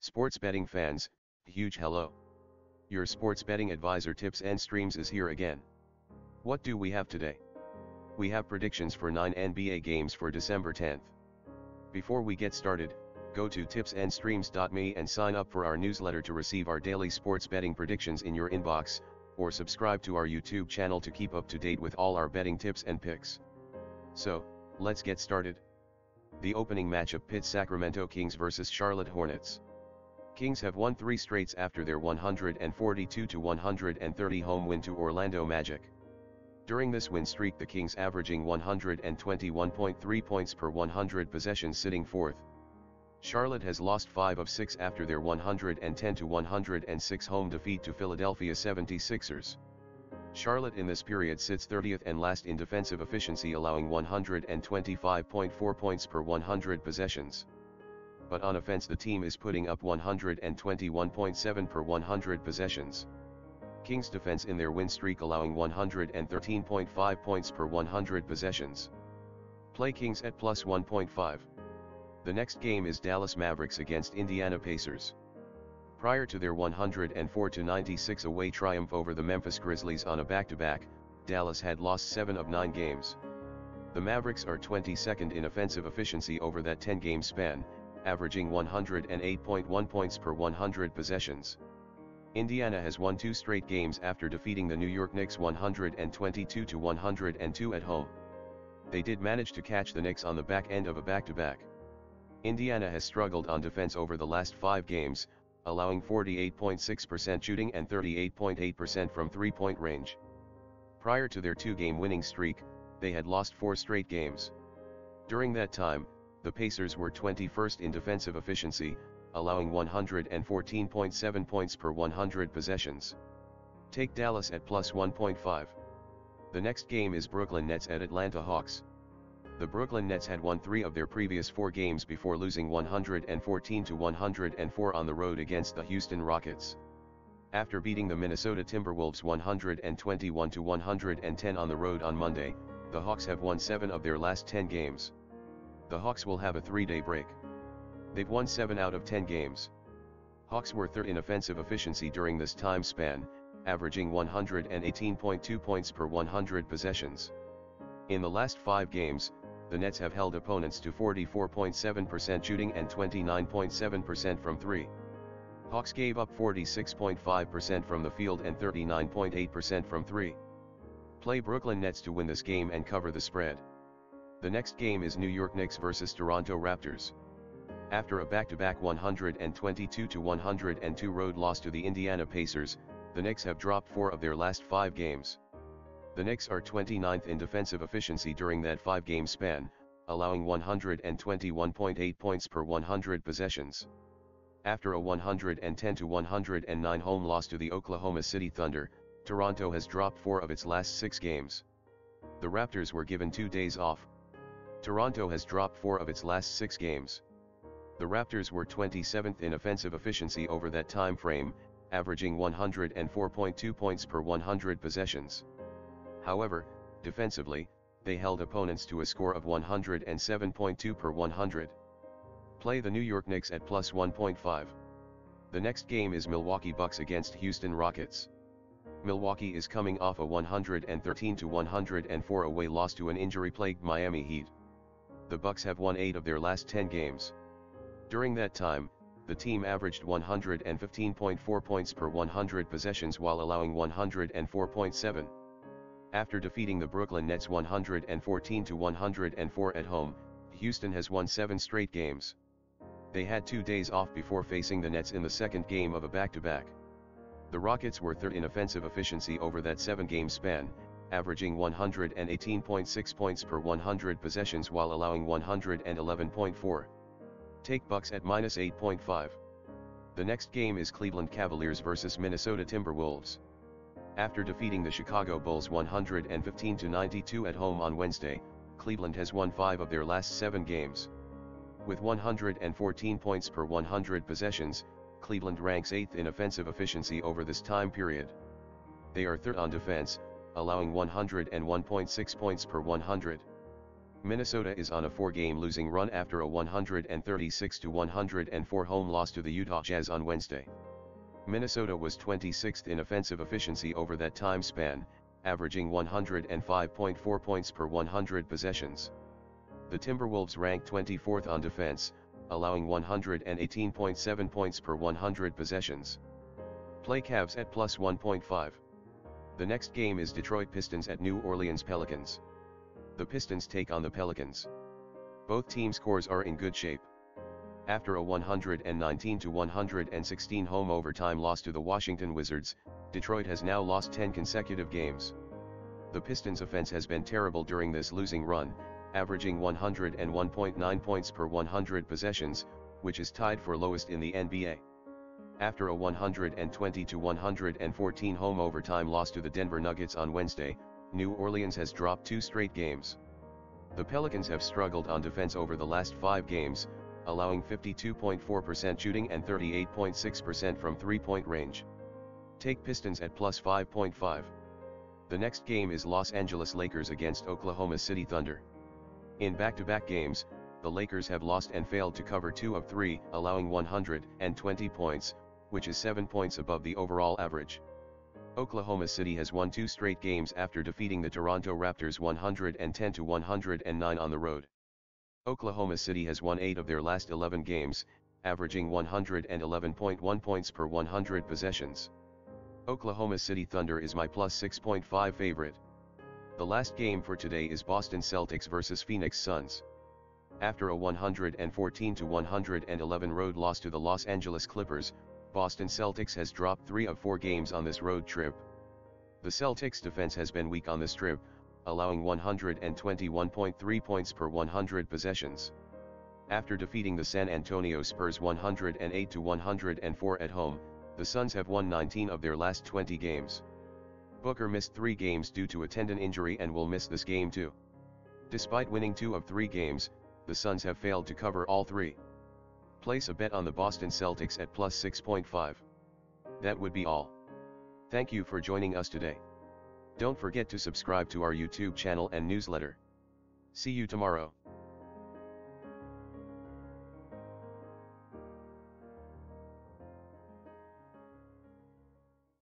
Sports betting fans, huge hello. Your sports betting advisor Tips and Streams is here again. What do we have today? We have predictions for 9 NBA games for December 10th. Before we get started, go to tipsandstreams.me and sign up for our newsletter to receive our daily sports betting predictions in your inbox, or subscribe to our YouTube channel to keep up to date with all our betting tips and picks. So, let's get started. The opening matchup pits Sacramento Kings vs Charlotte Hornets. Kings have won 3 straights after their 142-130 home win to Orlando Magic. During this win streak, the Kings averaging 121.3 points per 100 possessions, sitting fourth. Charlotte has lost 5 of 6 after their 110-106 home defeat to Philadelphia 76ers. Charlotte in this period sits 30th and last in defensive efficiency, allowing 125.4 points per 100 possessions. But on offense, the team is putting up 121.7 per 100 possessions. Kings defense in their win streak allowing 113.5 points per 100 possessions. Play Kings at plus 1.5. The next game is Dallas Mavericks against Indiana Pacers. Prior to their 104-96 away triumph over the Memphis Grizzlies on a back-to-back, Dallas had lost 7 of 9 games. The Mavericks are 22nd in offensive efficiency over that 10-game span, averaging 108.1 points per 100 possessions. Indiana has won 2 straight games after defeating the New York Knicks 122-102 at home. They did manage to catch the Knicks on the back end of a back-to-back. Indiana has struggled on defense over the last 5 games, allowing 48.6% shooting and 38.8% from three-point range. Prior to their 2-game winning streak, they had lost 4 straight games. During that time, the Pacers were 21st in defensive efficiency, allowing 114.7 points per 100 possessions. Take Dallas at plus 1.5. The next game is Brooklyn Nets at Atlanta Hawks. The Brooklyn Nets had won 3 of their previous 4 games before losing 114-104 on the road against the Houston Rockets. After beating the Minnesota Timberwolves 121-110 on the road on Monday, the Hawks have won 7 of their last 10 games. The Hawks will have a 3-day break. They've won 7 out of 10 games. Hawks were third in offensive efficiency during this time span, averaging 118.2 points per 100 possessions. In the last 5 games, the Nets have held opponents to 44.7% shooting and 29.7% from 3. Hawks gave up 46.5% from the field and 39.8% from 3. Play Brooklyn Nets to win this game and cover the spread. The next game is New York Knicks vs Toronto Raptors. After a back-to-back 122-102 road loss to the Indiana Pacers, the Knicks have dropped 4 of their last 5 games. The Knicks are 29th in defensive efficiency during that 5-game span, allowing 121.8 points per 100 possessions. After a 110-109 home loss to the Oklahoma City Thunder, Toronto has dropped 4 of its last 6 games. The Raptors were given 2 days off. Toronto has dropped 4 of its last 6 games. The Raptors were 27th in offensive efficiency over that time frame, averaging 104.2 points per 100 possessions. However, defensively, they held opponents to a score of 107.2 per 100. Play the New York Knicks at plus 1.5. The next game is Milwaukee Bucks against Houston Rockets. Milwaukee is coming off a 113-104 away loss to an injury-plagued Miami Heat. The Bucks have won 8 of their last 10 games. During that time, the team averaged 115.4 points per 100 possessions while allowing 104.7. After defeating the Brooklyn Nets 114-104 at home, Houston has won 7 straight games. They had 2 days off before facing the Nets in the second game of a back-to-back. The Rockets were third in offensive efficiency over that 7-game span, averaging 118.6 points per 100 possessions while allowing 111.4. Take Bucks at minus 8.5. The next game is Cleveland Cavaliers vs Minnesota Timberwolves. After defeating the Chicago Bulls 115-92 at home on Wednesday, Cleveland has won 5 of their last 7 games. With 114 points per 100 possessions, Cleveland ranks 8th in offensive efficiency over this time period. They are third on defense, allowing 101.6 points per 100. Minnesota is on a 4-game losing run after a 136-104 home loss to the Utah Jazz on Wednesday. Minnesota was 26th in offensive efficiency over that time span, averaging 105.4 points per 100 possessions. The Timberwolves ranked 24th on defense, allowing 118.7 points per 100 possessions. Play Cavs at plus 1.5. The next game is Detroit Pistons at New Orleans Pelicans. The Pistons take on the Pelicans. Both team scores are in good shape. After a 119-116 home overtime loss to the Washington Wizards, Detroit has now lost 10 consecutive games. The Pistons' offense has been terrible during this losing run, averaging 101.9 points per 100 possessions, which is tied for lowest in the NBA. After a 120-114 home overtime loss to the Denver Nuggets on Wednesday, New Orleans has dropped 2 straight games. The Pelicans have struggled on defense over the last 5 games, allowing 52.4% shooting and 38.6% from three-point range. Take Pistons at plus 5.5. The next game is Los Angeles Lakers against Oklahoma City Thunder. In back-to-back games, the Lakers have lost and failed to cover 2 of 3, allowing 120 points, which is 7 points above the overall average. Oklahoma City has won 2 straight games after defeating the Toronto Raptors 110-109 on the road. Oklahoma City has won 8 of their last 11 games, averaging 111.1 points per 100 possessions. Oklahoma City Thunder is my plus 6.5 favorite. The last game for today is Boston Celtics vs Phoenix Suns. After a 114-111 road loss to the Los Angeles Clippers, Boston Celtics has dropped 3 of 4 games on this road trip. The Celtics defense has been weak on this trip, allowing 121.3 points per 100 possessions. After defeating the San Antonio Spurs 108-104 at home, the Suns have won 19 of their last 20 games. Booker missed 3 games due to a tendon injury and will miss this game too. Despite winning 2 of 3 games, the Suns have failed to cover all 3. Place a bet on the Boston Celtics at plus 6.5. That would be all. Thank you for joining us today. Don't forget to subscribe to our YouTube channel and newsletter. See you tomorrow.